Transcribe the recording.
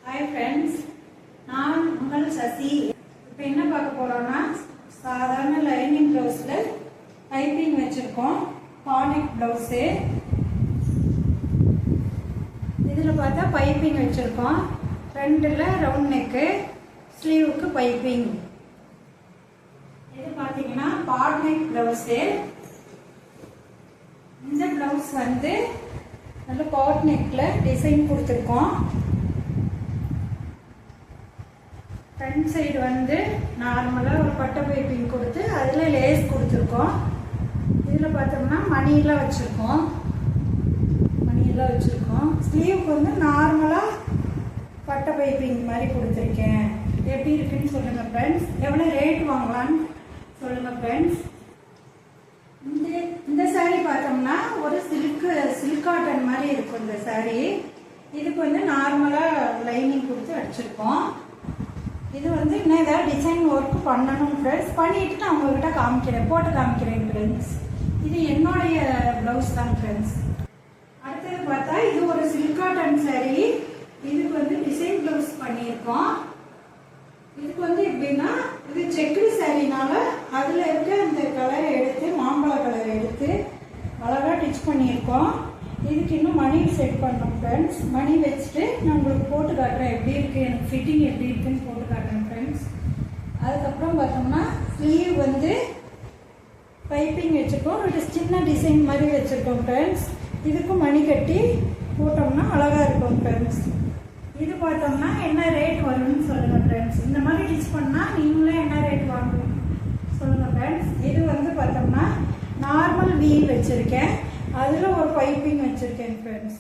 Hi friends, நான் உங்கள் சசி. இப்போ என்ன பார்க்க போறோம்னா சாதாரண லைனிங் ப்ளவுஸ்ல பைப்பிங் வச்சிருக்கோம். Panic blouse. இதுல பார்த்தா பைப்பிங் வச்சிருக்கோம். ஃப்ரண்ட்ல ரவுண்ட் நெக், ஸ்லீவுக்கு பைப்பிங். இது பாத்தீங்கன்னா பானிக் ப்ளவுஸ். இந்த ப்ளவுஸ் வந்து நல்ல பாட் நெக்ல டிசைன் கொடுத்துருக்கோம். ஃப்ரண்ட் சைடு வந்து நார்மலாக ஒரு பட்டை பைப்பிங் கொடுத்து அதில் லேஸ் கொடுத்துருக்கோம். இதில் பார்த்தோம்னா மணியெல்லாம் வச்சுருக்கோம். ஸ்லீவுக்கு வந்து நார்மலாக பட்டை பைப்பிங் மாதிரி கொடுத்துருக்கேன். எப்படி இருக்குன்னு சொல்லுங்கள் ஃப்ரெண்ட்ஸ். எவ்வளோ ரேட் வாங்கலான்னு சொல்லுங்கள் ஃப்ரெண்ட்ஸ். இந்த சாரீ பார்த்தோம்னா ஒரு சில்க் காட்டன் மாதிரி இருக்கும். இந்த சாரீ இதுக்கு வந்து நார்மலாக லைனிங் கொடுத்து அடிச்சிருக்கோம். இது வந்து இன்னும் ஏதாவது டிசைன் ஒர்க் பண்ணணும் ஃப்ரெண்ட்ஸ். பண்ணிட்டு நான் உங்ககிட்ட காமிக்கிறேன், போட்டு காமிக்கிறேன் ஃப்ரெண்ட்ஸ். இது என்னுடைய ப்ளவுஸ் தான் ஃப்ரெண்ட்ஸ். அடுத்தது பார்த்தா இது ஒரு சில்க் காட்டன் சாரீ. இதுக்கு வந்து டிசைன் ப்ளவுஸ் பண்ணியிருக்கோம். இதுக்கு வந்து எப்படின்னா இது செக்குடு சாரீனால அதில் இருக்க அந்த கலரை எடுத்து மாம்பழ கலரை எடுத்து அழகாக டிச் பண்ணியிருக்கோம். இதுக்கு இன்னும் மணி செட் பண்ணோம் ஃப்ரெண்ட்ஸ். மணி வச்சுட்டு நான் உங்களுக்கு போட்டு காட்டுறேன் எப்படி இருக்குது, எனக்கு ஃபிட்டிங் எப்படி இருக்குன்னு போட்டு காட்டுறேன் ஃப்ரெண்ட்ஸ். அதுக்கப்புறம் பார்த்தோம்னா ஸ்லீவ் வந்து பைப்பிங் வச்சுருக்கோம். ஒரு சின்ன டிசைன் மாதிரி வச்சுருக்கோம் ஃப்ரெண்ட்ஸ். இதுக்கும் மணி கட்டி போட்டோம்னா அழகாக இருக்கும் ஃப்ரெண்ட்ஸ். இது பார்த்தோம்னா என்ன ரேட் வரும்னு சொல்லுங்கள் ஃப்ரெண்ட்ஸ். இந்த மாதிரி டிச் பண்ணால் நீங்களே என்ன ரேட் வாங்கணும் சொல்லுங்கள் ஃப்ரெண்ட்ஸ். இது வந்து பார்த்தோம்னா நார்மல் வீல் வச்சுருக்கேன். அதில் ஒரு பைப்பிங் வச்சுருக்கேன் ஃப்ரெண்ட்ஸ்.